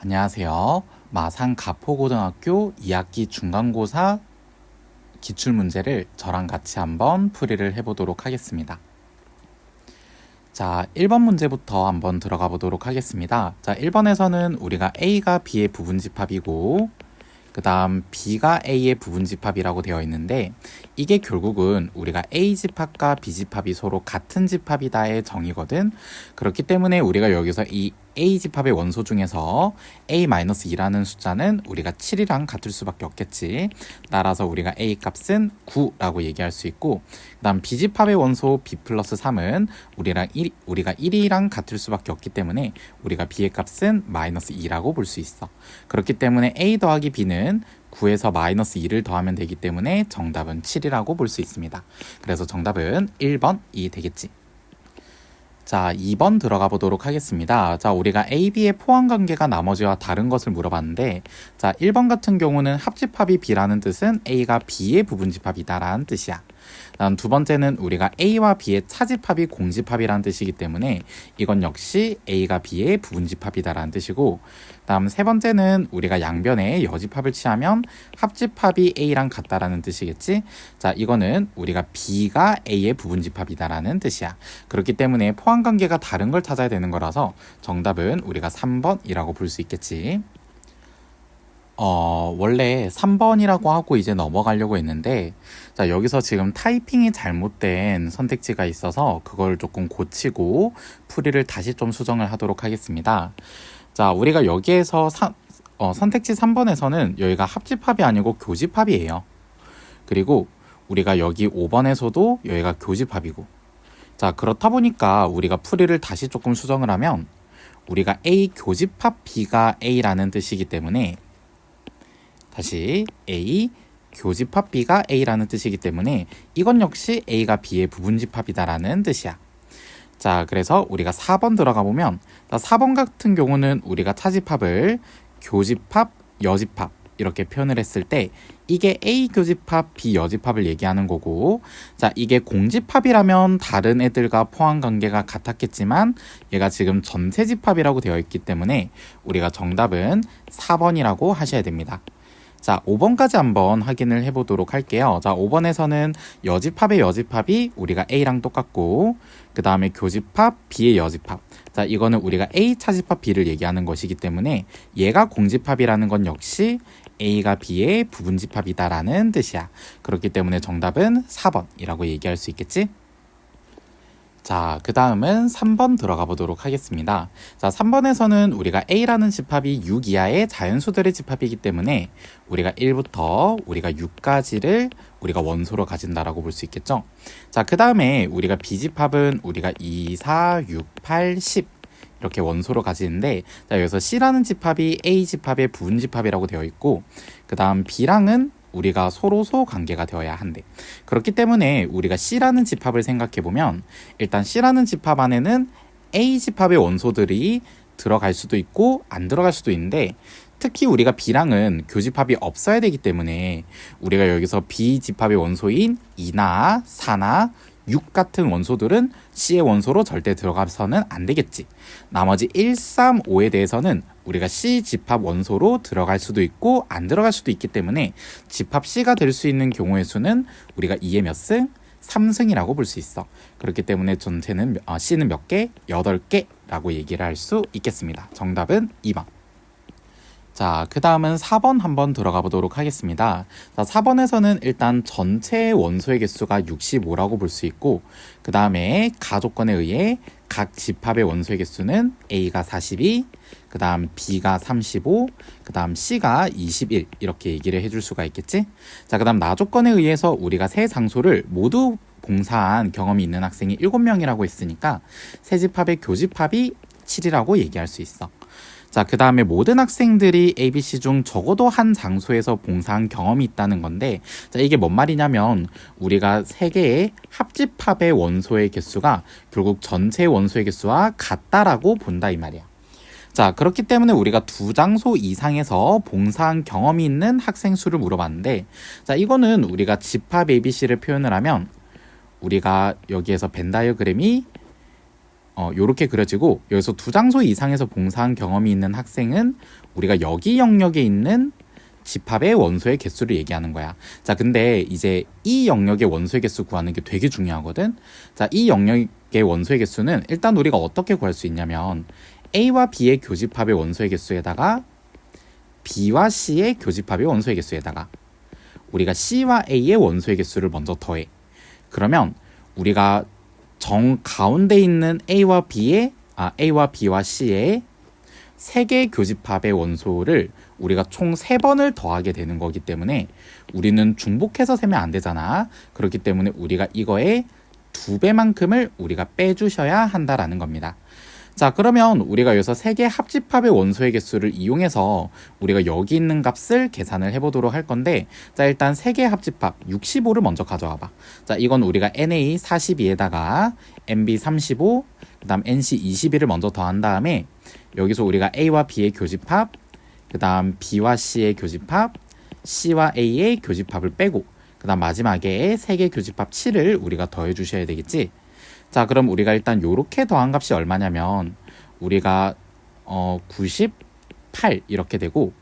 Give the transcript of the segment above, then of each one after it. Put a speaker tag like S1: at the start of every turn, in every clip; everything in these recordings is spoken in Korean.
S1: 안녕하세요. 마산 가포고등학교 2학기 중간고사 기출문제를 저랑 같이 한번 풀이를 해보도록 하겠습니다. 자, 1번 문제부터 한번 들어가 보도록 하겠습니다. 자, 1번에서는 우리가 A가 B의 부분집합이고 그 다음 B가 A의 부분집합이라고 되어 있는데 이게 결국은 우리가 A집합과 B집합이 서로 같은 집합이다의 정의거든. 그렇기 때문에 우리가 여기서 이 A집합의 원소 중에서 A-2라는 숫자는 우리가 7이랑 같을 수밖에 없겠지. 따라서 우리가 A 값은 9라고 얘기할 수 있고 그 다음 B집합의 원소 B 플러스 3은 우리가 1이랑 같을 수밖에 없기 때문에 우리가 B의 값은 마이너스 2라고 볼 수 있어. 그렇기 때문에 A 더하기 B는 9에서 마이너스 2를 더하면 되기 때문에 정답은 7이라고 볼 수 있습니다. 그래서 정답은 1번이 되겠지. 자, 2번 들어가 보도록 하겠습니다. 자, 우리가 A, B의 포함관계가 나머지와 다른 것을 물어봤는데 자, 1번 같은 경우는 합집합이 B라는 뜻은 A가 B의 부분집합이다라는 뜻이야. 다음 두 번째는 우리가 A와 B의 차집합이 공집합이라는 뜻이기 때문에 이건 역시 A가 B의 부분집합이다라는 뜻이고 다음 세 번째는 우리가 양변에 여집합을 취하면 합집합이 A랑 같다라는 뜻이겠지. 자, 이거는 우리가 B가 A의 부분집합이다라는 뜻이야. 그렇기 때문에 포함관계가 다른 걸 찾아야 되는 거라서 정답은 우리가 3번이라고 볼 수 있겠지. 원래 3번이라고 하고 이제 넘어가려고 했는데 자, 여기서 지금 타이핑이 잘못된 선택지가 있어서 그걸 조금 고치고 풀이를 다시 좀 수정을 하도록 하겠습니다. 자, 우리가 여기에서 선택지 3번에서는 여기가 합집합이 아니고 교집합이에요. 그리고 우리가 여기 5번에서도 여기가 교집합이고 자, 그렇다 보니까 우리가 풀이를 다시 조금 수정을 하면 우리가 A 교집합 B가 A라는 뜻이기 때문에 다시 A 교집합 B가 A라는 뜻이기 때문에 이건 역시 A가 B의 부분집합이다라는 뜻이야. 자, 그래서 우리가 4번 들어가 보면 4번 같은 경우는 우리가 차집합을 교집합, 여집합 이렇게 표현을 했을 때 이게 A 교집합, B 여집합을 얘기하는 거고 자, 이게 공집합이라면 다른 애들과 포함 관계가 같았겠지만 얘가 지금 전체집합이라고 되어 있기 때문에 우리가 정답은 4번이라고 하셔야 됩니다. 자, 5번까지 한번 확인을 해보도록 할게요. 자, 5번에서는 여집합의 여집합이 우리가 A랑 똑같고 그 다음에 교집합, B의 여집합 자, 이거는 우리가 A 차집합 B를 얘기하는 것이기 때문에 얘가 공집합이라는 건 역시 A가 B의 부분집합이다라는 뜻이야. 그렇기 때문에 정답은 4번이라고 얘기할 수 있겠지? 자, 그 다음은 3번 들어가 보도록 하겠습니다. 자, 3번에서는 우리가 A라는 집합이 6 이하의 자연수들의 집합이기 때문에 우리가 1부터 우리가 6까지를 우리가 원소로 가진다라고 볼 수 있겠죠. 자, 그 다음에 우리가 B집합은 우리가 2, 4, 6, 8, 10 이렇게 원소로 가지는데 자, 여기서 C라는 집합이 A집합의 부분집합이라고 되어 있고 그 다음 B랑은 우리가 서로소 관계가 되어야 한대. 그렇기 때문에 우리가 C라는 집합을 생각해보면 일단 C라는 집합 안에는 A집합의 원소들이 들어갈 수도 있고 안 들어갈 수도 있는데 특히 우리가 B랑은 교집합이 없어야 되기 때문에 우리가 여기서 B집합의 원소인 2나 4나 6 같은 원소들은 C의 원소로 절대 들어가서는 안 되겠지. 나머지 1, 3, 5에 대해서는 우리가 C 집합 원소로 들어갈 수도 있고 안 들어갈 수도 있기 때문에 집합 C가 될 수 있는 경우의 수는 우리가 2의 몇 승? 3승이라고 볼 수 있어. 그렇기 때문에 전체는 C는 몇 개? 8개라고 얘기를 할 수 있겠습니다. 정답은 2번. 자, 그 다음은 4번 한번 들어가 보도록 하겠습니다. 자, 4번에서는 일단 전체 원소의 개수가 65라고 볼 수 있고 그 다음에 가조건에 의해 각 집합의 원소의 개수는 A가 42, 그 다음 B가 35, 그 다음 C가 21 이렇게 얘기를 해줄 수가 있겠지? 자, 그 다음 나조건에 의해서 우리가 세 장소를 모두 봉사한 경험이 있는 학생이 7명이라고 했으니까 세 집합의 교집합이 7이라고 얘기할 수 있어. 자, 그 다음에 모든 학생들이 ABC 중 적어도 한 장소에서 봉사한 경험이 있다는 건데 자, 이게 뭔 말이냐면 우리가 세 개의 합집합의 원소의 개수가 결국 전체 원소의 개수와 같다라고 본다 이 말이야. 자, 그렇기 때문에 우리가 두 장소 이상에서 봉사한 경험이 있는 학생 수를 물어봤는데 자, 이거는 우리가 집합 ABC를 표현을 하면 우리가 여기에서 벤 다이어그램이 요렇게 그려지고 여기서 두 장소 이상에서 봉사한 경험이 있는 학생은 우리가 여기 영역에 있는 집합의 원소의 개수를 얘기하는 거야. 자, 근데 이제 이 영역의 원소의 개수 구하는 게 되게 중요하거든. 자, 이 영역의 원소의 개수는 일단 우리가 어떻게 구할 수 있냐면 A와 B의 교집합의 원소의 개수에다가 B와 C의 교집합의 원소의 개수에다가 우리가 C와 A의 원소의 개수를 먼저 더해. 그러면 우리가 정 가운데 있는 A와 B와 C의 세 개의 교집합의 원소를 우리가 총 3번을 더하게 되는 거기 때문에 우리는 중복해서 세면 안 되잖아. 그렇기 때문에 우리가 이거의 2배만큼을 우리가 빼주셔야 한다라는 겁니다. 자, 그러면 우리가 여기서 3개 합집합의 원소의 개수를 이용해서 우리가 여기 있는 값을 계산을 해보도록 할 건데, 자, 일단 3개 합집합 65를 먼저 가져와 봐. 자, 이건 우리가 NA 42에다가 NB 35, 그 다음 NC 21을 먼저 더한 다음에 여기서 우리가 A와 B의 교집합, 그 다음 B와 C의 교집합, C와 A의 교집합을 빼고, 그 다음 마지막에 3개 교집합 7을 우리가 더해 주셔야 되겠지. 자, 그럼 우리가 일단 요렇게 더한 값이 얼마냐면 우리가 98 이렇게 되고,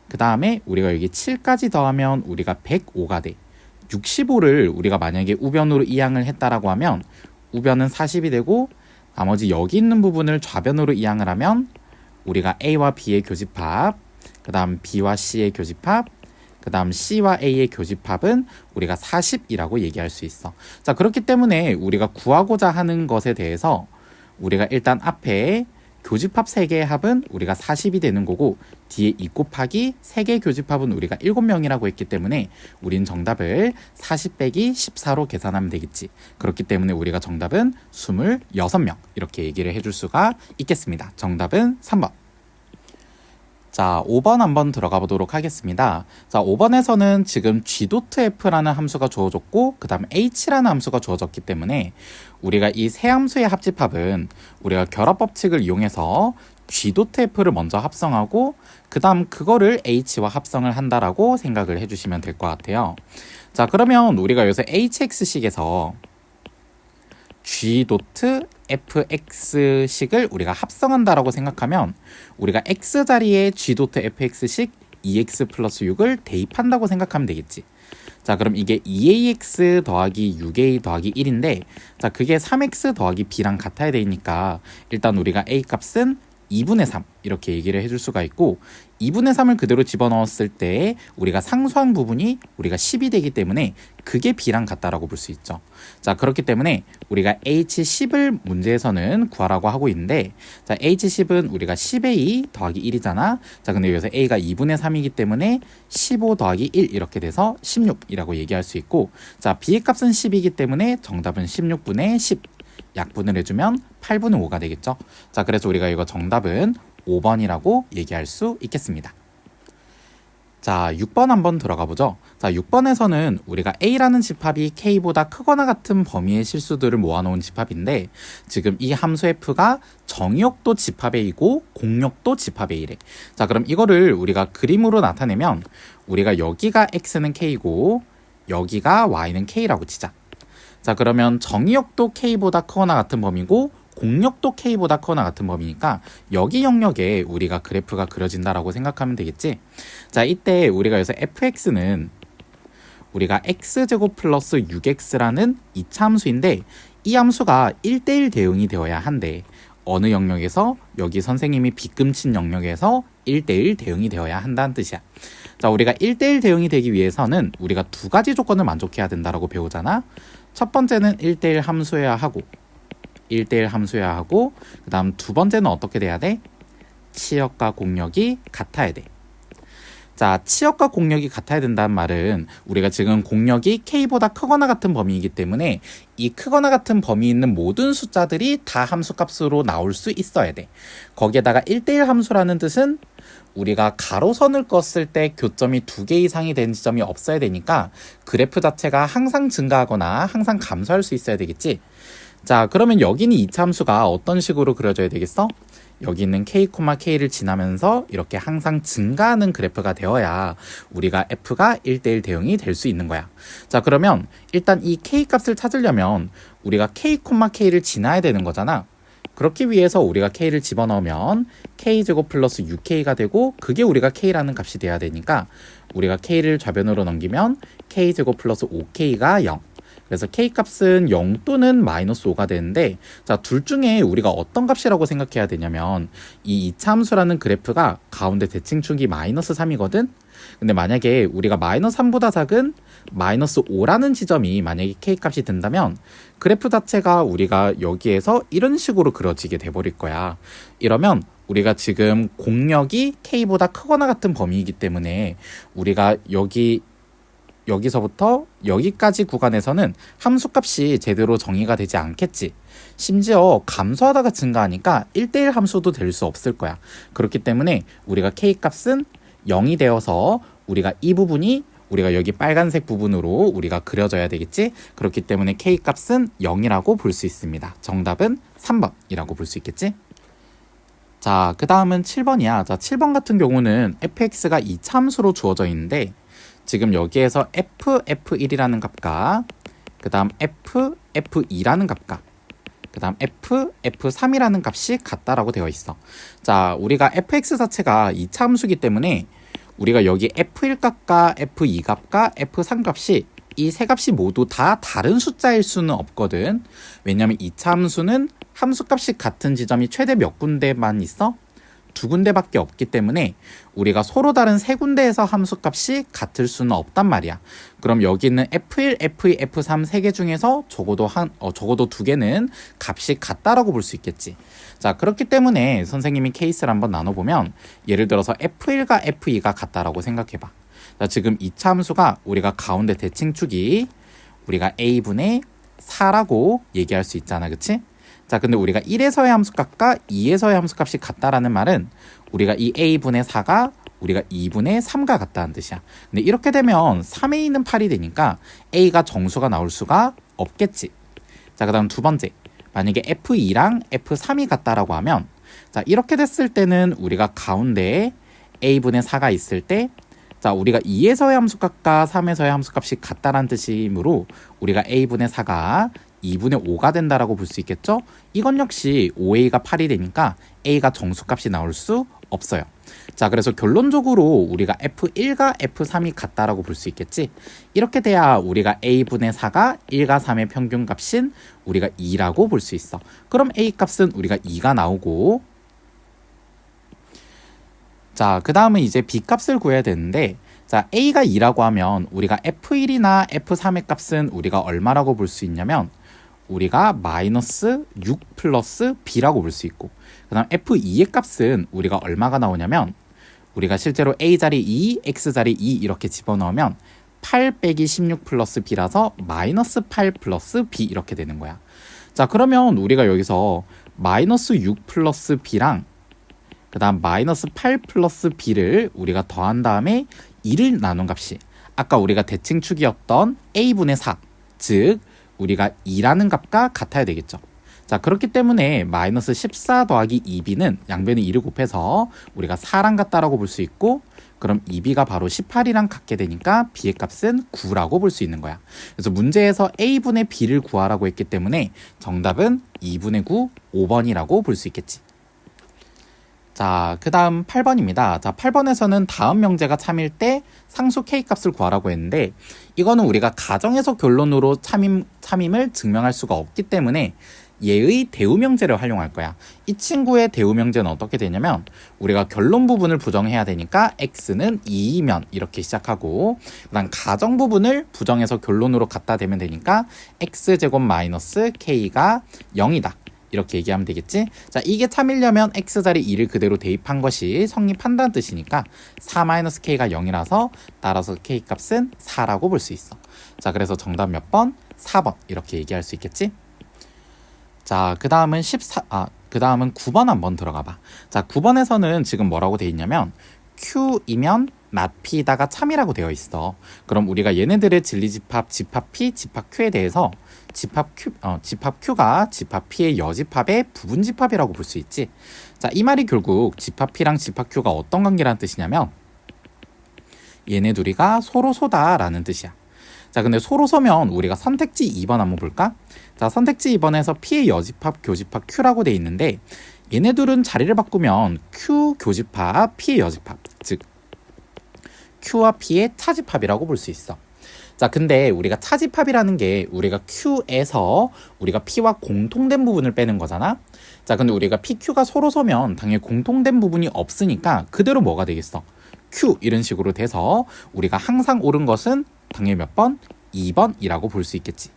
S1: 그 다음에 우리가 여기 7까지 더하면 우리가 105가 돼. 65를 우리가 만약에 우변으로 이항을 했다라고 하면 우변은 40이 되고, 나머지 여기 있는 부분을 좌변으로 이항을 하면 우리가 A와 B의 교집합, 그 다음 B와 C의 교집합, 그 다음 C와 A의 교집합은 우리가 40이라고 얘기할 수 있어. 자, 그렇기 때문에 우리가 구하고자 하는 것에 대해서 우리가 일단 앞에 교집합 3개의 합은 우리가 40이 되는 거고, 뒤에 2 곱하기 3개의 교집합은 우리가 7명이라고 했기 때문에 우린 정답을 40 빼기 14로 계산하면 되겠지. 그렇기 때문에 우리가 정답은 26명 이렇게 얘기를 해줄 수가 있겠습니다. 정답은 3번. 자, 5번 한번 들어가 보도록 하겠습니다. 자, 5번에서는 지금 G.F라는 함수가 주어졌고, 그 다음 H라는 함수가 주어졌기 때문에 우리가 이 세 함수의 합집합은 우리가 결합 법칙을 이용해서 G.F를 먼저 합성하고, 그 다음 그거를 H와 합성을 한다라고 생각을 해주시면 될 것 같아요. 자, 그러면 우리가 여기서 HX식에서 G.Fx식을 우리가 합성한다라고 생각하면 우리가 X자리에 G.Fx식 2x 플러스 6을 대입한다고 생각하면 되겠지. 자, 그럼 이게 2ax 더하기 6a 더하기 1인데, 자, 그게 3x 더하기 b랑 같아야 되니까 일단 우리가 a 값은 2분의 3 이렇게 얘기를 해줄 수가 있고, 2분의 3을 그대로 집어넣었을 때 우리가 상수한 부분이 우리가 10이 되기 때문에 그게 b랑 같다라고 볼 수 있죠. 자, 그렇기 때문에 우리가 h10을 문제에서는 구하라고 하고 있는데, 자, h10은 우리가 10a 더하기 1이잖아. 자, 근데 여기서 a가 2분의 3이기 때문에 15 더하기 1 이렇게 돼서 16이라고 얘기할 수 있고, 자, b의 값은 10이기 때문에 정답은 16분의 10 약분을 해주면 8분의 5가 되겠죠. 자, 그래서 우리가 이거 정답은 5번이라고 얘기할 수 있겠습니다. 자, 6번 한번 들어가 보죠. 자, 6번에서는 우리가 A라는 집합이 K보다 크거나 같은 범위의 실수들을 모아놓은 집합인데, 지금 이 함수 F가 정의역도 집합 A이고 공역도 집합 A래. 자, 그럼 이거를 우리가 그림으로 나타내면 우리가 여기가 X는 K고 여기가 Y는 K라고 치자. 자, 그러면 정의역도 K보다 크거나 같은 범위고 공역도 K보다 크거나 같은 범위니까 여기 영역에 우리가 그래프가 그려진다라고 생각하면 되겠지. 자, 이때 우리가 여기서 fx는 우리가 x제곱 플러스 6x라는 2차 함수인데, 이 함수가 1대1 대응이 되어야 한대. 어느 영역에서? 여기 선생님이 빗금친 영역에서 1대1 대응이 되어야 한다는 뜻이야. 자, 우리가 1대1 대응이 되기 위해서는 우리가 2가지 조건을 만족해야 된다라고 배우잖아. 첫 번째는 1대1 함수여야 하고, 1대1 함수여야 하고, 그 다음 두 번째는 어떻게 돼야 돼? 치역과 공역이 같아야 돼. 자, 치역과 공역이 같아야 된다는 말은 우리가 지금 공역이 K보다 크거나 같은 범위이기 때문에 이 크거나 같은 범위에 있는 모든 숫자들이 다 함수값으로 나올 수 있어야 돼. 거기에다가 1대1 함수라는 뜻은 우리가 가로선을 껐을 때 교점이 2개 이상이 되는 지점이 없어야 되니까 그래프 자체가 항상 증가하거나 항상 감소할 수 있어야 되겠지. 자, 그러면 여기는 2차 함수가 어떤 식으로 그려져야 되겠어? 여기 있는 k, k를 지나면서 이렇게 항상 증가하는 그래프가 되어야 우리가 f가 1대1 대응이 될 수 있는 거야. 자, 그러면 일단 이 k 값을 찾으려면 우리가 k, k를 지나야 되는 거잖아. 그렇기 위해서 우리가 k를 집어넣으면 k제곱 플러스 6k가 되고 그게 우리가 k라는 값이 돼야 되니까 우리가 k를 좌변으로 넘기면 k제곱 플러스 5k가 0. 그래서 k값은 0 또는 마이너스 5가 되는데 자, 둘 중에 우리가 어떤 값이라고 생각해야 되냐면 이 이차함수라는 그래프가 가운데 대칭축이 마이너스 3이거든. 근데 만약에 우리가 마이너스 3보다 작은 마이너스 5라는 지점이 만약에 k값이 된다면 그래프 자체가 우리가 여기에서 이런 식으로 그려지게 돼버릴 거야. 이러면 우리가 지금 공력이 k보다 크거나 같은 범위이기 때문에 우리가 여기서부터 여기까지 구간에서는 함수값이 제대로 정의가 되지 않겠지. 심지어 감소하다가 증가하니까 1대1 함수도 될 수 없을 거야. 그렇기 때문에 우리가 k값은 0이 되어서 우리가 이 부분이 우리가 여기 빨간색 부분으로 우리가 그려져야 되겠지. 그렇기 때문에 k값은 0이라고 볼 수 있습니다. 정답은 3번이라고 볼 수 있겠지. 자, 그 다음은 7번이야. 자, 7번 같은 경우는 fx가 이차 함수로 주어져 있는데 지금 여기에서 f(f1)이라는 값과 그 다음 f(f2)라는 값과 그 다음 f(f3)이라는 값이 같다라고 되어 있어. 자, 우리가 fx 자체가 이차 함수이기 때문에 우리가 여기 f1 값과 f2 값과 f3 값이 이 세 값이 모두 다 다른 숫자일 수는 없거든. 왜냐면 이차 함수는 함수값이 같은 지점이 최대 몇 군데만 있어? 2군데밖에 없기 때문에 우리가 서로 다른 3군데에서 함수값이 같을 수는 없단 말이야. 그럼 여기 있는 F1, F2, F3 3개 중에서 적어도 2개는 값이 같다라고 볼 수 있겠지. 자, 그렇기 때문에 선생님이 케이스를 한번 나눠보면 예를 들어서 F1과 F2가 같다라고 생각해봐. 자, 지금 2차 함수가 우리가 가운데 대칭축이 우리가 A분의 4라고 얘기할 수 있잖아. 그치? 자, 근데 우리가 1에서의 함수값과 2에서의 함수값이 같다라는 말은 우리가 이 a분의 4가 우리가 2분의 3과 같다는 뜻이야. 근데 이렇게 되면 3a는 8이 되니까 a가 정수가 나올 수가 없겠지. 자, 그 다음 두 번째. 만약에 f2랑 f3이 같다라고 하면 자, 이렇게 됐을 때는 우리가 가운데에 a분의 4가 있을 때 자, 우리가 2에서의 함수값과 3에서의 함수값이 같다라는 뜻이므로 우리가 a분의 4가 2분의 5가 된다라고 볼 수 있겠죠? 이건 역시 5a가 8이 되니까 a가 정수값이 나올 수 없어요. 자, 그래서 결론적으로 우리가 f1과 f3이 같다라고 볼 수 있겠지? 이렇게 돼야 우리가 a분의 4가 1과 3의 평균값인 우리가 2라고 볼 수 있어. 그럼 a 값은 우리가 2가 나오고 자, 그 다음은 이제 b 값을 구해야 되는데 자, a가 2라고 하면 우리가 f1이나 f3의 값은 우리가 얼마라고 볼 수 있냐면 우리가 마이너스 6 플러스 b라고 볼 수 있고 그 다음 f2의 값은 우리가 얼마가 나오냐면 우리가 실제로 a자리 2, x자리 2 이렇게 집어넣으면 8 빼기 16 플러스 b라서 마이너스 8 플러스 b 이렇게 되는 거야. 자, 그러면 우리가 여기서 마이너스 6 플러스 b랑 그 다음 마이너스 8 플러스 b를 우리가 더한 다음에 2를 나눈 값이 아까 우리가 대칭축이었던 a분의 4 즉 우리가 2라는 값과 같아야 되겠죠. 자, 그렇기 때문에 마이너스 14 더하기 2b는 양변에 2를 곱해서 우리가 4랑 같다라고 볼 수 있고 그럼 2b가 바로 18이랑 같게 되니까 b의 값은 9라고 볼 수 있는 거야. 그래서 문제에서 a분의 b를 구하라고 했기 때문에 정답은 2분의 9, 5번이라고 볼 수 있겠지. 자, 그 다음 8번입니다. 자, 8번에서는 다음 명제가 참일 때 상수 k값을 구하라고 했는데 이거는 우리가 가정에서 결론으로 참임을 증명할 수가 없기 때문에 얘의 대우명제를 활용할 거야. 이 친구의 대우명제는 어떻게 되냐면 우리가 결론 부분을 부정해야 되니까 x는 2이면 이렇게 시작하고 그다음 가정 부분을 부정해서 결론으로 갖다 대면 되니까 x제곱 마이너스 k가 0이다. 이렇게 얘기하면 되겠지? 자, 이게 참이려면 x자리 2를 그대로 대입한 것이 성립한다는 뜻이니까 4-k가 0이라서 따라서 k값은 4라고 볼 수 있어. 자, 그래서 정답 몇 번? 4번 이렇게 얘기할 수 있겠지? 자, 그 다음은 9번 한번 들어가 봐. 자, 9번에서는 지금 뭐라고 돼 있냐면 q이면 not p다가 참이라고 되어 있어. 그럼 우리가 얘네들의 진리집합, 집합 p, 집합 q에 대해서 집합 q가 집합 p의 여집합의 부분집합이라고 볼 수 있지. 자, 이 말이 결국 집합 p랑 집합 q가 어떤 관계라는 뜻이냐면 얘네 둘이가 서로 소다라는 뜻이야. 자, 근데 서로 소면 우리가 선택지 2번 한번 볼까? 자, 선택지 2번에서 P의 여집합, 교집합 Q라고 돼 있는데 얘네 둘은 자리를 바꾸면 Q 교집합, P의 여집합, 즉 Q와 P의 차집합이라고 볼 수 있어. 자, 근데 우리가 차집합이라는 게 우리가 Q에서 우리가 P와 공통된 부분을 빼는 거잖아. 자, 근데 우리가 PQ가 서로 서면 당연히 공통된 부분이 없으니까 그대로 뭐가 되겠어? Q 이런 식으로 돼서 우리가 항상 옳은 것은 당연히 몇 번? 2번이라고 볼 수 있겠지.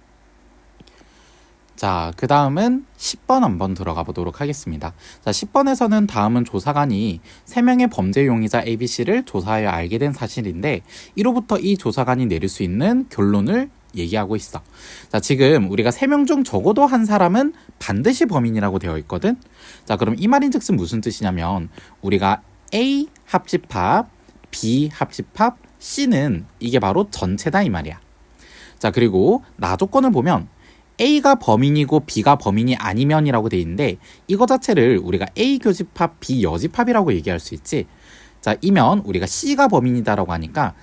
S1: 자, 그 다음은 10번 한번 들어가 보도록 하겠습니다. 자, 10번에서는 다음은 조사관이 3명의 범죄 용의자 ABC를 조사하여 알게 된 사실인데 이로부터 이 조사관이 내릴 수 있는 결론을 얘기하고 있어. 자, 지금 우리가 3명 중 적어도 한 사람은 반드시 범인이라고 되어 있거든. 자, 그럼 이 말인즉슨 무슨 뜻이냐면 우리가 A 합집합, B 합집합, C는 이게 바로 전체다 이 말이야. 자, 그리고 나 조건을 보면 A가 범인이고 B가 범인이 아니면이라고 돼 있는데 이거 자체를 우리가 A 교집합, B 여집합이라고 얘기할 수 있지. 자, 이면 우리가 C가 범인이다라고 하니까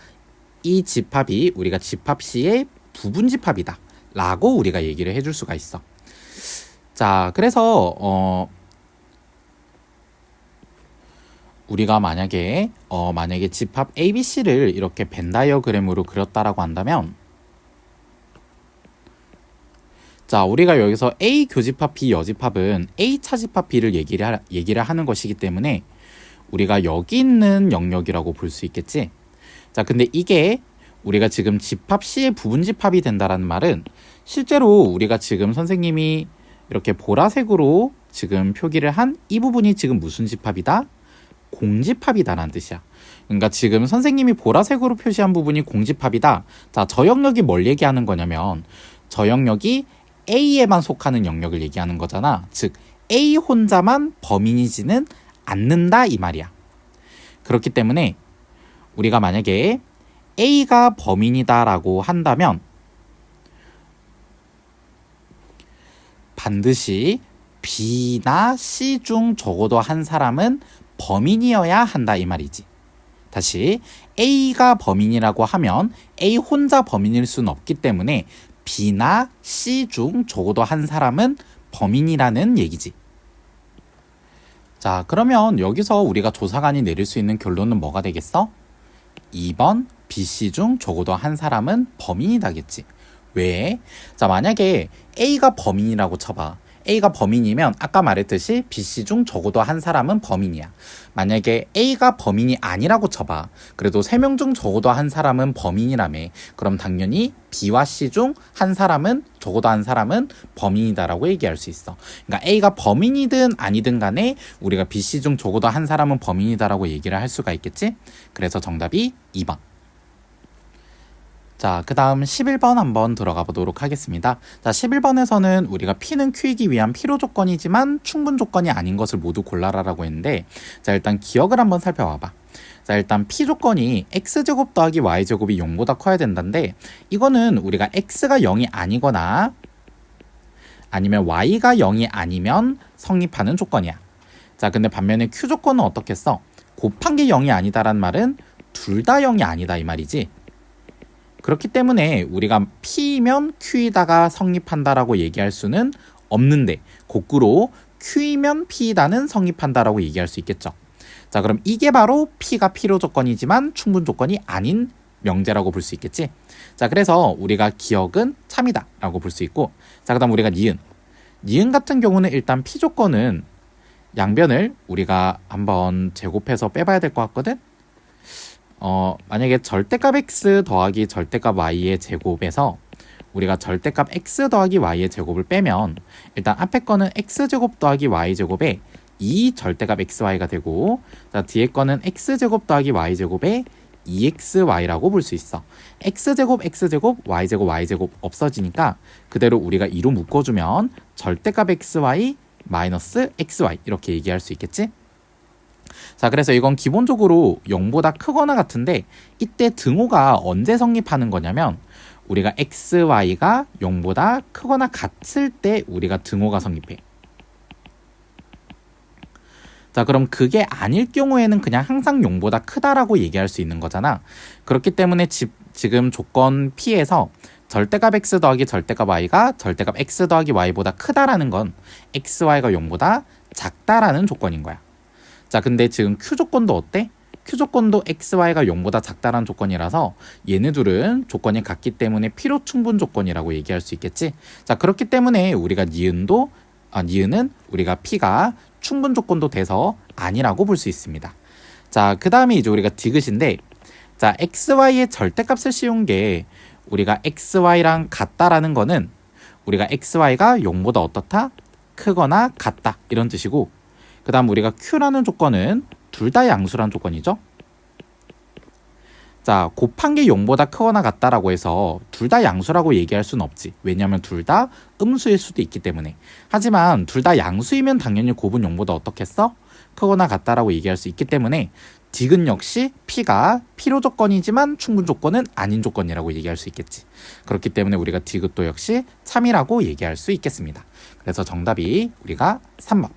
S1: 이 집합이 우리가 집합 C의 부분 집합이다 라고 우리가 얘기를 해줄 수가 있어. 자, 그래서 우리가 만약에 집합 ABC를 이렇게 벤 다이어그램으로 그렸다라고 한다면 자, 우리가 여기서 A 교집합 B 여집합은 A 차집합 B를 얘기를 하는 것이기 때문에 우리가 여기 있는 영역이라고 볼 수 있겠지. 자, 근데 이게 우리가 지금 집합 C의 부분 집합이 된다라는 말은 실제로 우리가 지금 선생님이 이렇게 보라색으로 지금 표기를 한 이 부분이 지금 무슨 집합이다? 공집합이다라는 뜻이야. 그러니까 지금 선생님이 보라색으로 표시한 부분이 공집합이다. 자, 저 영역이 뭘 얘기하는 거냐면 저 영역이 A에만 속하는 영역을 얘기하는 거잖아. 즉 A 혼자만 범인이지는 않는다 이 말이야. 그렇기 때문에 우리가 만약에 A가 범인이다라고 한다면 반드시 B나 C 중 적어도 한 사람은 범인이어야 한다 이 말이지. 다시 A가 범인이라고 하면 A 혼자 범인일 수는 없기 때문에 B나 C 중 적어도 한 사람은 범인이라는 얘기지. 자, 그러면 여기서 우리가 조사관이 내릴 수 있는 결론은 뭐가 되겠어? 2번 B, C 중 적어도 한 사람은 범인이다겠지. 왜? 자, 만약에 A가 범인이라고 쳐봐. A가 범인이면 아까 말했듯이 B, C 중 적어도 한 사람은 범인이야. 만약에 A가 범인이 아니라고 쳐봐. 그래도 3명 중 적어도 한 사람은 범인이라며. 그럼 당연히 B와 C 중 한 사람은 적어도 한 사람은 범인이다라고 얘기할 수 있어. 그러니까 A가 범인이든 아니든 간에 우리가 B, C 중 적어도 한 사람은 범인이다라고 얘기를 할 수가 있겠지. 그래서 정답이 2번. 자, 그 다음 11번 한번 들어가 보도록 하겠습니다. 자, 11번에서는 우리가 P는 Q이기 위한 필요 조건이지만 충분 조건이 아닌 것을 모두 골라라라고 했는데 자, 일단 기억을 한번 살펴봐봐. 자, 일단 P 조건이 X제곱 더하기 Y제곱이 0보다 커야 된다는데 이거는 우리가 X가 0이 아니거나 아니면 Y가 0이 아니면 성립하는 조건이야. 자, 근데 반면에 Q 조건은 어떻게 써? 곱한 게 0이 아니다라는 말은 둘 다 0이 아니다 이 말이지. 그렇기 때문에 우리가 P면 Q이다가 성립한다라고 얘기할 수는 없는데 거꾸로 Q이면 P이다는 성립한다라고 얘기할 수 있겠죠. 자, 그럼 이게 바로 P가 필요 조건이지만 충분 조건이 아닌 명제라고 볼 수 있겠지. 자, 그래서 우리가 기억은 참이다 라고 볼 수 있고 자, 그 다음 우리가 니은 같은 경우는 일단 P 조건은 양변을 우리가 한번 제곱해서 빼봐야 될 것 같거든. 만약에 절대값 x 더하기 절대값 y의 제곱에서 우리가 절대값 x 더하기 y의 제곱을 빼면 일단 앞에 거는 x제곱 더하기 y제곱에 2 절대값 xy가 되고 자, 뒤에 거는 x제곱 더하기 y제곱에 2xy라고 볼 수 있어. x제곱 x제곱 y제곱 y제곱 없어지니까 그대로 우리가 2로 묶어주면 절대값 xy 마이너스 xy 이렇게 얘기할 수 있겠지? 자, 그래서 이건 기본적으로 0보다 크거나 같은데 이때 등호가 언제 성립하는 거냐면 우리가 xy가 0보다 크거나 같을 때 우리가 등호가 성립해. 자, 그럼 그게 아닐 경우에는 그냥 항상 0보다 크다라고 얘기할 수 있는 거잖아. 그렇기 때문에 지금 조건 P에서 절대값 x 더하기 절대값 y가 절대값 x 더하기 y보다 크다라는 건 x, y가 0보다 작다라는 조건인 거야. 자, 근데 지금 q 조건도 어때? q 조건도 x, y가 0보다 작다라는 조건이라서 얘네 둘은 조건이 같기 때문에 필요 충분 조건이라고 얘기할 수 있겠지. 자, 그렇기 때문에 우리가 니은은 우리가 p가 충분 조건도 돼서 아니라고 볼 수 있습니다. 자, 그 다음에 이제 우리가 디귿인데, 자, x, y의 절대값을 씌운 게 우리가 x, y랑 같다라는 거는 우리가 x, y가 0보다 어떻다? 크거나 같다 이런 뜻이고, 그 다음 우리가 q라는 조건은 둘 다 양수라는 조건이죠. 자, 곱한 게 0보다 크거나 같다라고 해서 둘 다 양수라고 얘기할 수는 없지. 왜냐하면 둘 다 음수일 수도 있기 때문에. 하지만 둘 다 양수이면 당연히 곱은 0보다 어떻겠어? 크거나 같다라고 얘기할 수 있기 때문에 디귿 역시 p가 필요 조건이지만 충분 조건은 아닌 조건이라고 얘기할 수 있겠지. 그렇기 때문에 우리가 디귿도 역시 참이라고 얘기할 수 있겠습니다. 그래서 정답이 우리가 3번.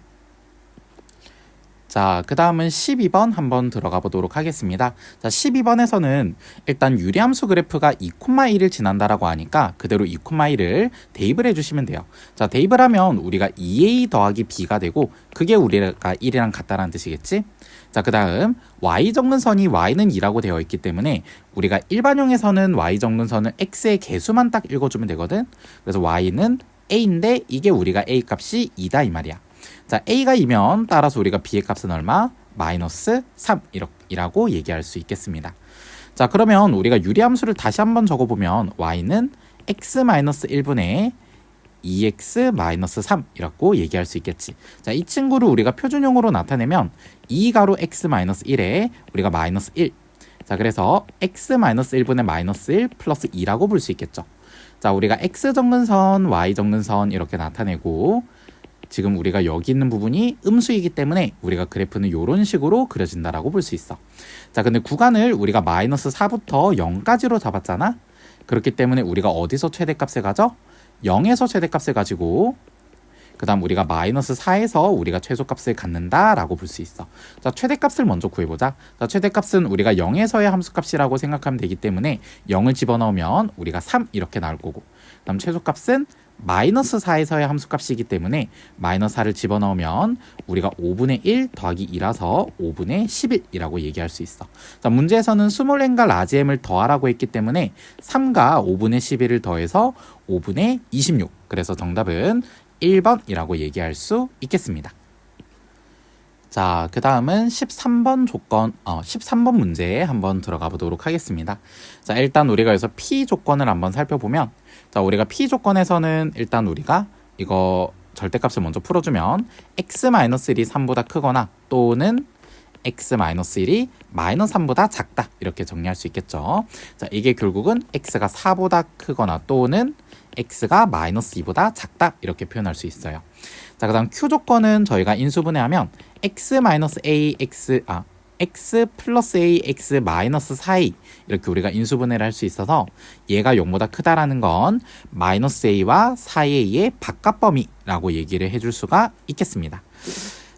S1: 자, 그 다음은 12번 한번 들어가 보도록 하겠습니다. 자, 12번에서는 일단 유리함수 그래프가 2,1을 지난다라고 하니까 그대로 2,1을 대입을 해주시면 돼요. 자, 대입을 하면 우리가 2a 더하기 b가 되고 그게 우리가 1이랑 같다라는 뜻이겠지? 자, 그 다음 y 적는 선이 y는 2라고 되어 있기 때문에 우리가 일반형에서는 y 적는 선을 x의 개수만 딱 읽어주면 되거든. 그래서 y는 a인데 이게 우리가 a 값이 2다 이 말이야. 자, a가 2면 따라서 우리가 b의 값은 얼마? 마이너스 3이라고 얘기할 수 있겠습니다. 자, 그러면 우리가 유리함수를 다시 한번 적어보면 y는 x-1분의 2x-3이라고 얘기할 수 있겠지. 자, 이 친구를 우리가 표준형으로 나타내면 2가로 x-1에 우리가 마이너스 1. 자, 그래서 x-1분의 마이너스 1 플러스 2라고 볼 수 있겠죠. 자, 우리가 x 적는 선, y 적는 선 이렇게 나타내고 지금 우리가 여기 있는 부분이 음수이기 때문에 우리가 그래프는 이런 식으로 그려진다라고 볼 수 있어. 자, 근데 구간을 우리가 마이너스 4부터 0까지로 잡았잖아. 그렇기 때문에 우리가 어디서 최대값을 가져? 0에서 최대값을 가지고 그 다음 우리가 마이너스 4에서 우리가 최소값을 갖는다라고 볼 수 있어. 자, 최대값을 먼저 구해보자. 자, 최대값은 우리가 0에서의 함수값이라고 생각하면 되기 때문에 0을 집어넣으면 우리가 3 이렇게 나올 거고, 그 다음 최소값은 마이너스 4에서의 함수값이기 때문에 마이너스 4를 집어넣으면 우리가 5분의 1 더하기 2라서 5분의 11이라고 얘기할 수 있어. 자, 문제에서는 스몰 n과 라지 m을 더하라고 했기 때문에 3과 5분의 11을 더해서 5분의 26. 그래서 정답은 1번이라고 얘기할 수 있겠습니다. 자, 그 다음은 13번 문제에 한번 들어가 보도록 하겠습니다. 자, 일단 우리가 여기서 P 조건을 한번 살펴보면, 자, 우리가 P 조건에서는 일단 우리가 이거 절대값을 먼저 풀어주면 x-1이 3보다 크거나 또는 x-1이 마이너스 3보다 작다 이렇게 정리할 수 있겠죠. 자, 이게 결국은 x가 4보다 크거나 또는 x가 마이너스 2보다 작다 이렇게 표현할 수 있어요. 자, 그 다음 q 조건은 저희가 인수분해하면 x 플러스 a x 마이너스 4a 이렇게 우리가 인수분해를 할 수 있어서 얘가 0보다 크다라는 건 마이너스 a와 4a의 바깥 범위라고 얘기를 해줄 수가 있겠습니다.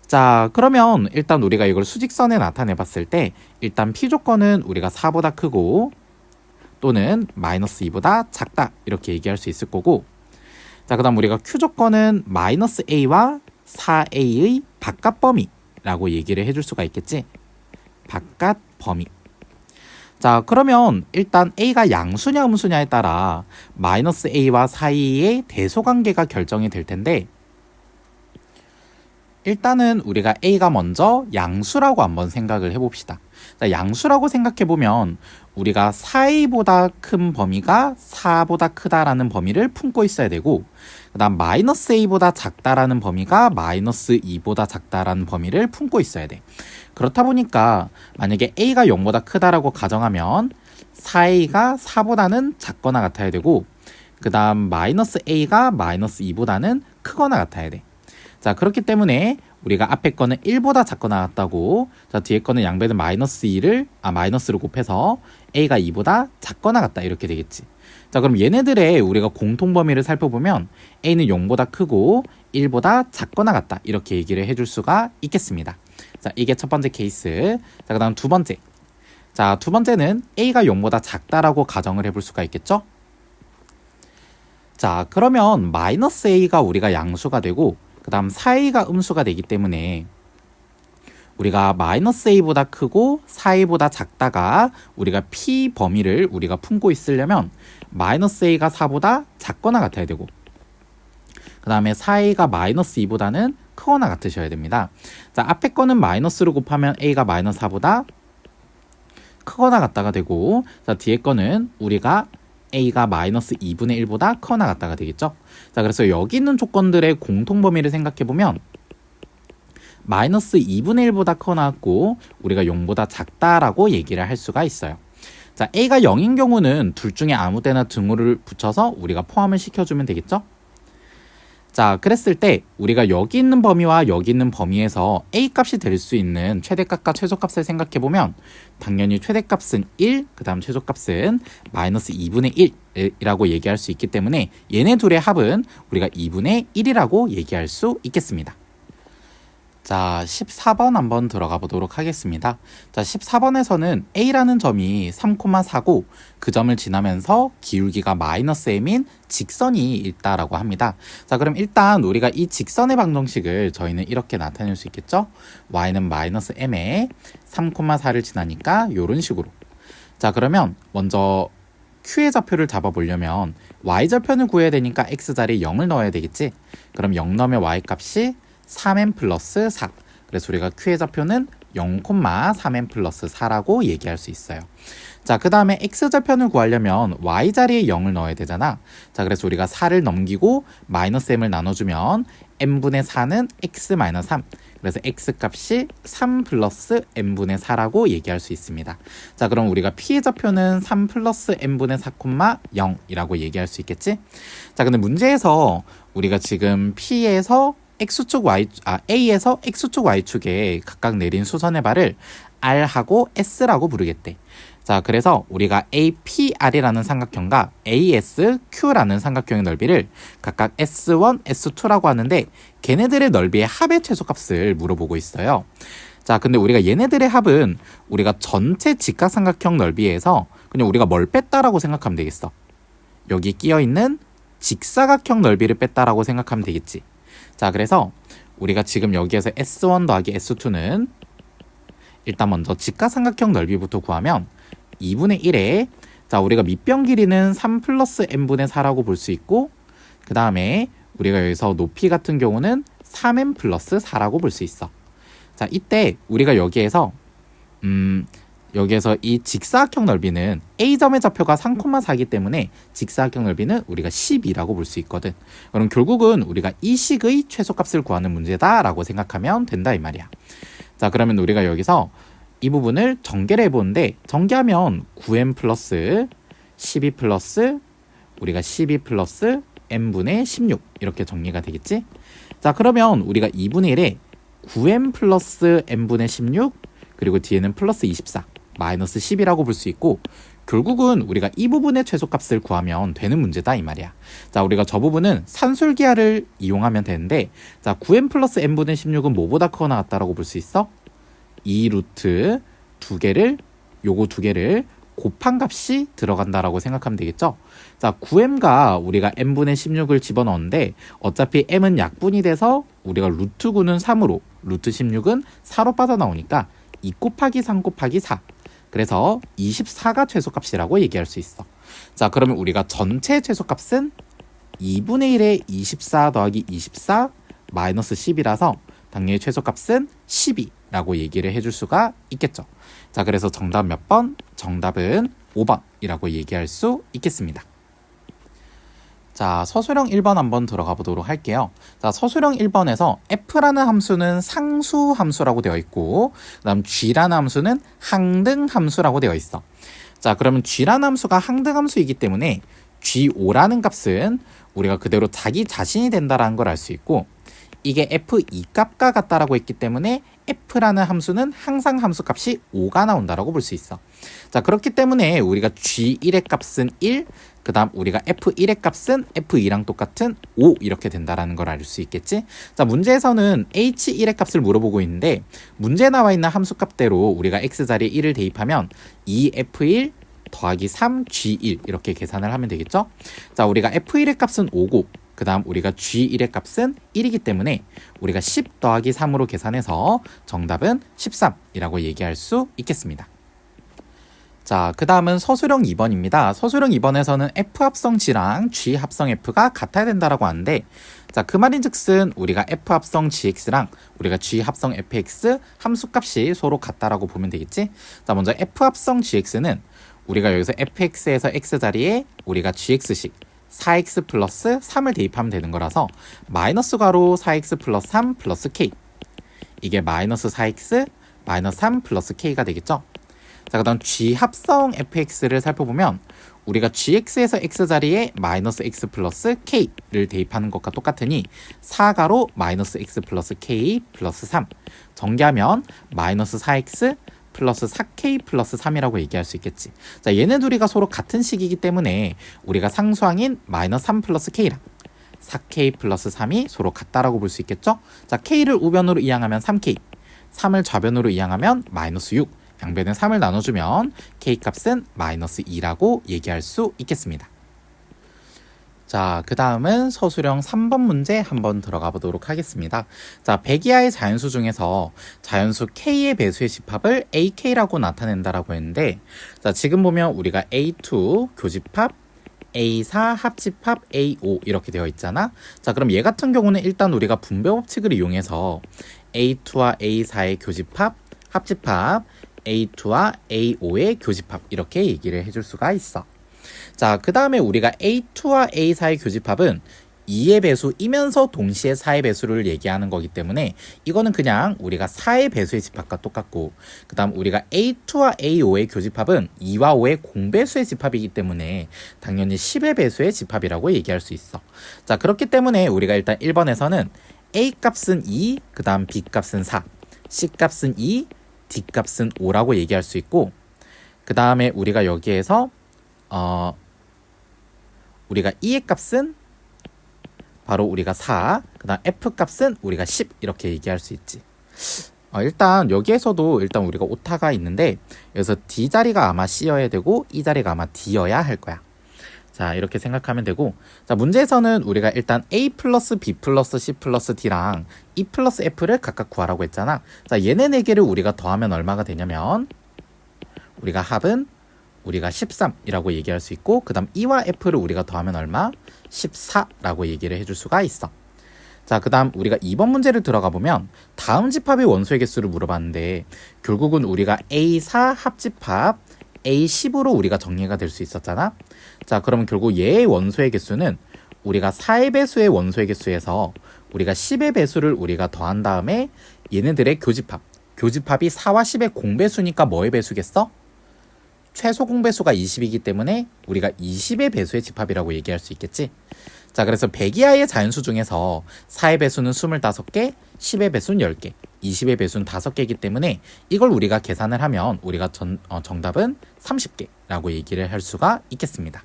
S1: 자, 그러면 일단 우리가 이걸 수직선에 나타내 봤을 때 일단 p 조건은 우리가 4보다 크고 또는 마이너스 2보다 작다 이렇게 얘기할 수 있을 거고, 자, 그 다음 우리가 q 조건은 마이너스 a와 4a의 바깥 범위라고 얘기를 해줄 수가 있겠지. 바깥 범위. 자, 그러면 일단 a가 양수냐 음수냐에 따라 마이너스 a와 4a의 대소관계가 결정이 될 텐데, 일단은 우리가 a가 먼저 양수라고 한번 생각을 해봅시다. 자, 양수라고 생각해보면 우리가 4a보다 큰 범위가 4보다 크다라는 범위를 품고 있어야 되고, 그 다음 마이너스 a보다 작다라는 범위가 마이너스 2보다 작다라는 범위를 품고 있어야 돼. 그렇다 보니까 만약에 a가 0보다 크다라고 가정하면 4a가 4보다는 작거나 같아야 되고, 그 다음 마이너스 a가 마이너스 2보다는 크거나 같아야 돼. 자, 그렇기 때문에 우리가 앞에 거는 1보다 작거나 같다고, 자, 뒤에 거는 양배는 마이너스를 곱해서 a가 2보다 작거나 같다 이렇게 되겠지. 자, 그럼 얘네들의 우리가 공통 범위를 살펴보면 a는 0보다 크고 1보다 작거나 같다 이렇게 얘기를 해줄 수가 있겠습니다. 자, 이게 첫 번째 케이스. 자, 그 다음 두 번째. 자, 두 번째는 a가 0보다 작다라고 가정을 해볼 수가 있겠죠. 자, 그러면 마이너스 a가 우리가 양수가 되고 그 다음 4a가 음수가 되기 때문에 우리가 마이너스 a보다 크고 4a보다 작다가 우리가 p 범위를 우리가 품고 있으려면 마이너스 a가 4보다 작거나 같아야 되고 그 다음에 4a가 마이너스 2보다는 크거나 같으셔야 됩니다. 자, 앞에 거는 마이너스로 곱하면 a가 마이너스 4보다 크거나 같다가 되고, 자, 뒤에 거는 우리가 a가 마이너스 2분의 1보다 크거나 같다가 되겠죠. 자, 그래서 여기 있는 조건들의 공통 범위를 생각해 보면 마이너스 2분의 1보다 크거나 같고 우리가 0보다 작다라고 얘기를 할 수가 있어요. 자, a가 0인 경우는 둘 중에 아무 때나 등호를 붙여서 우리가 포함을 시켜주면 되겠죠. 자, 그랬을 때 우리가 여기 있는 범위와 여기 있는 범위에서 a 값이 될 수 있는 최대값과 최소값을 생각해보면 당연히 최대값은 1, 그 다음 최소값은 마이너스 2분의 1이라고 얘기할 수 있기 때문에 얘네 둘의 합은 우리가 2분의 1이라고 얘기할 수 있겠습니다. 자, 14번 한번 들어가 보도록 하겠습니다. 자, 14번에서는 a라는 점이 3,4고 그 점을 지나면서 기울기가 마이너스 m인 직선이 있다라고 합니다. 자, 그럼 일단 우리가 이 직선의 방정식을 저희는 이렇게 나타낼 수 있겠죠? y는 마이너스 m에 3,4를 지나니까 이런 식으로. 자, 그러면 먼저 q의 좌표를 잡아보려면 y절편을 구해야 되니까 x자리에 0을 넣어야 되겠지? 그럼 0 넣으면 y값이 3m 플러스 4. 그래서 우리가 q의 좌표는 0,3m 플러스 4라고 얘기할 수 있어요. 자, 그 다음에 x절편을 구하려면 y자리에 0을 넣어야 되잖아. 자, 그래서 우리가 4를 넘기고 마이너스 m을 나눠주면 m분의 4는 x 마이너스 3. 그래서 x값이 3 플러스 m분의 4라고 얘기할 수 있습니다. 자, 그럼 우리가 p의 좌표는 3 플러스 m분의 4,0이라고 얘기할 수 있겠지? 자, 근데 문제에서 우리가 지금 p에서 x축 a에서 x축 y축에 각각 내린 수선의 발을 r하고 s라고 부르겠대. 자, 그래서 우리가 APR이라는 삼각형과 ASQ라는 삼각형의 넓이를 각각 S1, S2라고 하는데 걔네들의 넓이의 합의 최소값을 물어보고 있어요. 자, 근데 우리가 얘네들의 합은 우리가 전체 직각삼각형 넓이에서 그냥 우리가 뭘 뺐다라고 생각하면 되겠어. 여기 끼어있는 직사각형 넓이를 뺐다라고 생각하면 되겠지. 자, 그래서 우리가 지금 여기에서 S1 더하기 S2는 일단 먼저 직각삼각형 넓이부터 구하면 2분의 1에 자, 우리가 밑변 길이는 3 플러스 m분의 4라고 볼 수 있고 그 다음에 우리가 여기서 높이 같은 경우는 3m 플러스 4라고 볼 수 있어. 자, 이때 우리가 여기에서 이 직사각형 넓이는 A점의 좌표가 3,4이기 때문에 직사각형 넓이는 우리가 12라고 볼 수 있거든. 그럼 결국은 우리가 이 식의 최소값을 구하는 문제다라고 생각하면 된다 이 말이야. 자, 그러면 우리가 여기서 이 부분을 전개를 해보는데 전개하면 9m 플러스 12 플러스 우리가 12 플러스 m분의 16 이렇게 정리가 되겠지? 자, 그러면 우리가 2분의 1에 9m 플러스 m분의 16 그리고 뒤에는 플러스 24 마이너스 10이라고 볼 수 있고 결국은 우리가 이 부분의 최소값을 구하면 되는 문제다 이 말이야. 자, 우리가 저 부분은 산술기하를 이용하면 되는데 자, 9m 플러스 m분의 16은 뭐보다 크거나 같다라고 볼 수 있어? 이 루트 요거 두 개를 곱한 값이 들어간다라고 생각하면 되겠죠? 자, 9m과 우리가 m분의 16을 집어넣었는데 어차피 m은 약분이 돼서 우리가 루트 9는 3으로 루트 16은 4로 빠져나오니까 2 곱하기 3 곱하기 4 그래서 24가 최소값이라고 얘기할 수 있어. 자, 그러면 우리가 전체 최소값은 2분의 1에 24 더하기 24 마이너스 10이라서 당연히 최소값은 12라고 얘기를 해줄 수가 있겠죠. 자, 그래서 정답 몇 번? 정답은 5번이라고 얘기할 수 있겠습니다. 자, 서술형 1번 한번 들어가 보도록 할게요. 자, 서술형 1번에서 f라는 함수는 상수 함수라고 되어 있고 그 다음 g라는 함수는 항등 함수라고 되어 있어. 자, 그러면 g라는 함수가 항등 함수이기 때문에 g5라는 값은 우리가 그대로 자기 자신이 된다는 걸 알 수 있고 이게 f2 값과 같다라고 했기 때문에 f라는 함수는 항상 함수값이 5가 나온다라고 볼 수 있어. 자, 그렇기 때문에 우리가 g1의 값은 1, 그 다음 우리가 f1의 값은 f2랑 똑같은 5 이렇게 된다라는 걸 알 수 있겠지? 자, 문제에서는 h1의 값을 물어보고 있는데 문제에 나와 있는 함수값대로 우리가 x자리에 1을 대입하면 2f1 더하기 3 G1 이렇게 계산을 하면 되겠죠? 자, 우리가 F1의 값은 5고 그 다음 우리가 G1의 값은 1이기 때문에 우리가 10 더하기 3으로 계산해서 정답은 13이라고 얘기할 수 있겠습니다. 자, 그 다음은 서술형 2번입니다. 서술형 2번에서는 F 합성 G랑 G 합성 F가 같아야 된다라고 하는데, 자, 그 말인즉슨 우리가 F 합성 GX랑 우리가 G 합성 FX 함수값이 서로 같다라고 보면 되겠지? 자, 먼저 F 합성 GX는 우리가 여기서 FX에서 X 자리에 우리가 GX식 4X 플러스 3을 대입하면 되는 거라서 마이너스 괄호 4X 플러스 3 플러스 K, 이게 마이너스 4X 마이너스 3 플러스 K가 되겠죠? 자, 그 다음 G 합성 fx를 살펴보면 우리가 gx에서 x 자리에 마이너스 x 플러스 k를 대입하는 것과 똑같으니 4가로 마이너스 x 플러스 k 플러스 3 전개하면 마이너스 4x 플러스 4k 플러스 3이라고 얘기할 수 있겠지. 자, 얘네 둘이가 서로 같은 식이기 때문에 우리가 상수항인 마이너스 3 플러스 k랑 4k 플러스 3이 서로 같다라고 볼 수 있겠죠. 자, k를 우변으로 이항하면 3k, 3을 좌변으로 이항하면 마이너스 6, 양변에 3을 나눠주면 K값은 마이너스 2라고 얘기할 수 있겠습니다. 자, 그 다음은 서술형 3번 문제 한번 들어가 보도록 하겠습니다. 자, 100 이하의 자연수 중에서 자연수 K의 배수의 집합을 AK라고 나타낸다라고 했는데, 자, 지금 보면 우리가 A2 교집합, A4 합집합, A5 이렇게 되어 있잖아. 자, 그럼 얘 같은 경우는 일단 우리가 분배 법칙을 이용해서 A2와 A4의 교집합, 합집합, A2와 A5의 교집합 이렇게 얘기를 해줄 수가 있어. 자, 그 다음에 우리가 A2와 A4의 교집합은 2의 배수이면서 동시에 4의 배수를 얘기하는 거기 때문에 이거는 그냥 우리가 4의 배수의 집합과 똑같고, 그 다음 우리가 A2와 A5의 교집합은 2와 5의 공배수의 집합이기 때문에 당연히 10의 배수의 집합이라고 얘기할 수 있어. 자, 그렇기 때문에 우리가 일단 1번에서는 A 값은 2, 그 다음 B 값은 4, C 값은 2, D 값은 5라고 얘기할 수 있고, 그 다음에 우리가 여기에서 우리가 E의 값은 바로 우리가 4, 그 다음 F 값은 우리가 10 이렇게 얘기할 수 있지. 일단 여기에서도 일단 우리가 오타가 있는데, 여기서 D 자리가 아마 C여야 되고 E 자리가 아마 D여야 할 거야. 자, 이렇게 생각하면 되고, 자, 문제에서는 우리가 일단 A 플러스 B 플러스 C 플러스 D랑 E 플러스 F를 각각 구하라고 했잖아. 자, 얘네 4개를 우리가 더하면 얼마가 되냐면 우리가 합은 우리가 13이라고 얘기할 수 있고, 그 다음 E와 F를 우리가 더하면 얼마? 14라고 얘기를 해줄 수가 있어. 자, 그 다음 우리가 2번 문제를 들어가 보면 다음 집합의 원소의 개수를 물어봤는데, 결국은 우리가 A4 합집합 A10으로 우리가 정리가 될 수 있었잖아. 자, 그러면 결국 얘의 원소의 개수는 우리가 4의 배수의 원소의 개수에서 우리가 10의 배수를 우리가 더한 다음에 얘네들의 교집합, 교집합이 4와 10의 공배수니까 뭐의 배수겠어? 최소 공배수가 20이기 때문에 우리가 20의 배수의 집합이라고 얘기할 수 있겠지. 자, 그래서 100 이하의 자연수 중에서 4의 배수는 25개, 10의 배수는 10개, 20의 배수는 5개이기 때문에 이걸 우리가 계산을 하면 우리가 정답은 30개라고 얘기를 할 수가 있겠습니다.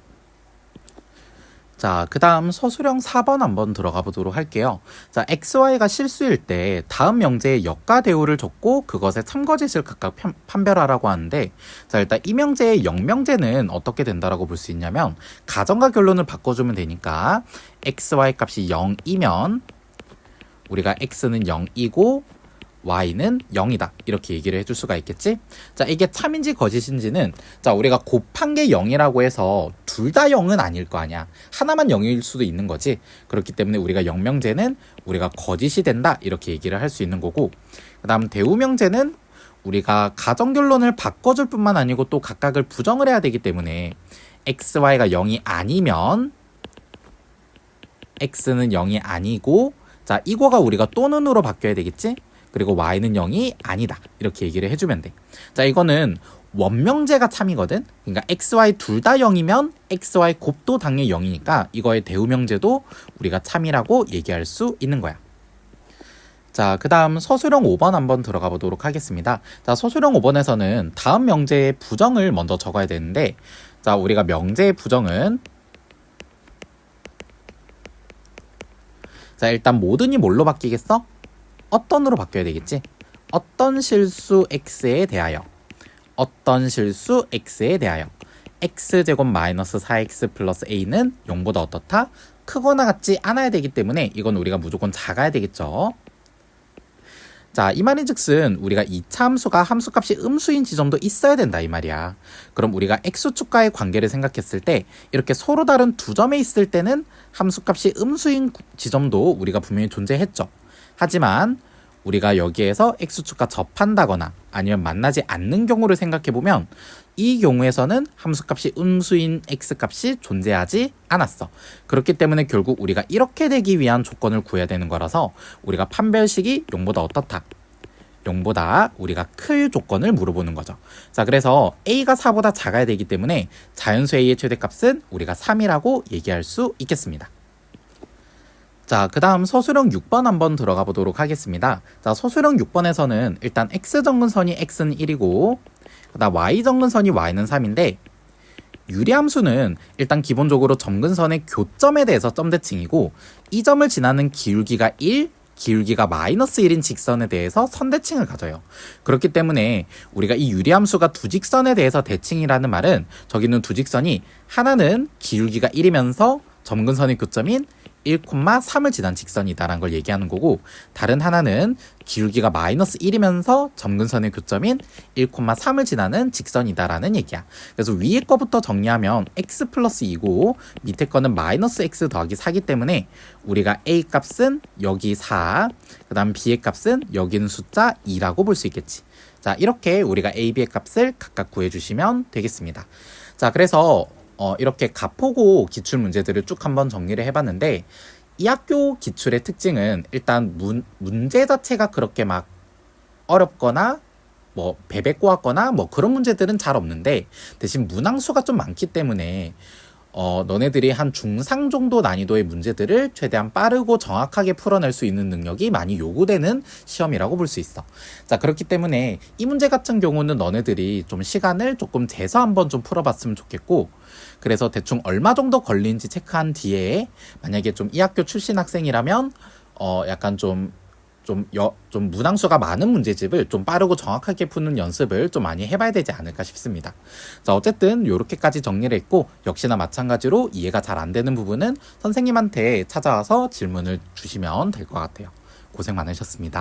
S1: 자, 그 다음 서술형 4번 한번 들어가 보도록 할게요. 자, XY가 실수일 때 다음 명제의 역과 대우를 적고 그것의 참거짓을 각각 판별하라고 하는데, 자, 일단 이 명제의 역명제는 어떻게 된다라고 볼 수 있냐면 가정과 결론을 바꿔주면 되니까 XY 값이 0이면 우리가 X는 0이고 Y는 0이다 이렇게 얘기를 해줄 수가 있겠지. 자, 이게 참인지 거짓인지는, 자, 우리가 곱한 게 0이라고 해서 둘 다 0은 아닐 거 아니야. 하나만 0일 수도 있는 거지. 그렇기 때문에 우리가 역명제는 우리가 거짓이 된다 이렇게 얘기를 할 수 있는 거고, 그 다음 대우명제는 우리가 가정결론을 바꿔줄 뿐만 아니고 또 각각을 부정을 해야 되기 때문에 XY가 0이 아니면 X는 0이 아니고, 자, 이거가 우리가 또는으로 바뀌어야 되겠지. 그리고 Y는 0이 아니다 이렇게 얘기를 해주면 돼. 자, 이거는 원명제가 참이거든. 그러니까 XY 둘 다 0이면 XY 곱도 당연히 0이니까 이거의 대우명제도 우리가 참이라고 얘기할 수 있는 거야. 자, 그 다음 서술형 5번 한번 들어가 보도록 하겠습니다. 자, 서술형 5번에서는 다음 명제의 부정을 먼저 적어야 되는데, 자, 우리가 명제의 부정은, 자, 일단 모든이 뭘로 바뀌겠어? 어떤으로 바뀌어야 되겠지? 어떤 실수 x에 대하여, 어떤 실수 x에 대하여 x제곱 마이너스 4x 플러스 a는 0보다 어떻다? 크거나 같지 않아야 되기 때문에 이건 우리가 무조건 작아야 되겠죠. 자, 이 말인즉슨 우리가 이차 함수가 함수값이 음수인 지점도 있어야 된다 이 말이야. 그럼 우리가 x축과의 관계를 생각했을 때 이렇게 서로 다른 두 점에 있을 때는 함수값이 음수인 지점도 우리가 분명히 존재했죠. 하지만 우리가 여기에서 x축과 접한다거나 아니면 만나지 않는 경우를 생각해보면 이 경우에서는 함수값이 음수인 x값이 존재하지 않았어. 그렇기 때문에 결국 우리가 이렇게 되기 위한 조건을 구해야 되는 거라서 우리가 판별식이 0보다 어떻다? 0보다 우리가 클 조건을 물어보는 거죠. 자, 그래서 a가 4보다 작아야 되기 때문에 자연수 a의 최대값은 우리가 3이라고 얘기할 수 있겠습니다. 자, 그 다음 서술형 6번 한번 들어가 보도록 하겠습니다. 자, 서술형 6번에서는 일단 x정근선이 x는 1이고 그 다음 y정근선이 y는 3인데 유리함수는 일단 기본적으로 점근선의 교점에 대해서 점대칭이고 이 점을 지나는 기울기가 1, 기울기가 마이너스 1인 직선에 대해서 선대칭을 가져요. 그렇기 때문에 우리가 이 유리함수가 두 직선에 대해서 대칭이라는 말은 저기 있는 두 직선이 하나는 기울기가 1이면서 점근선의 교점인 1,3을 지난 직선이다라는 걸 얘기하는 거고 다른 하나는 기울기가 마이너스 1이면서 점근선의 교점인 1,3을 지나는 직선이다라는 얘기야. 그래서 위에 거부터 정리하면 x 플러스 2고 밑에 거는 마이너스 x 더하기 4기 때문에 우리가 a 값은 여기 4, 그 다음 b의 값은 여기는 숫자 2라고 볼 수 있겠지. 자, 이렇게 우리가 a, b의 값을 각각 구해주시면 되겠습니다. 자, 그래서 이렇게 가포고 기출 문제들을 쭉 한번 정리를 해봤는데 이 학교 기출의 특징은 일단 문제 자체가 그렇게 막 어렵거나 뭐 배배 꼬았거나 뭐 그런 문제들은 잘 없는데 대신 문항수가 좀 많기 때문에 너네들이 한 중상 정도 난이도의 문제들을 최대한 빠르고 정확하게 풀어낼 수 있는 능력이 많이 요구되는 시험이라고 볼 수 있어. 자, 그렇기 때문에 이 문제 같은 경우는 너네들이 좀 시간을 조금 재서 한번 좀 풀어봤으면 좋겠고 그래서 대충 얼마 정도 걸리는지 체크한 뒤에 만약에 좀 이 학교 출신 학생이라면 약간 좀 문항수가 많은 문제집을 좀 빠르고 정확하게 푸는 연습을 좀 많이 해봐야 되지 않을까 싶습니다. 자, 어쨌든 이렇게까지 정리를 했고 역시나 마찬가지로 이해가 잘 안 되는 부분은 선생님한테 찾아와서 질문을 주시면 될 것 같아요. 고생 많으셨습니다.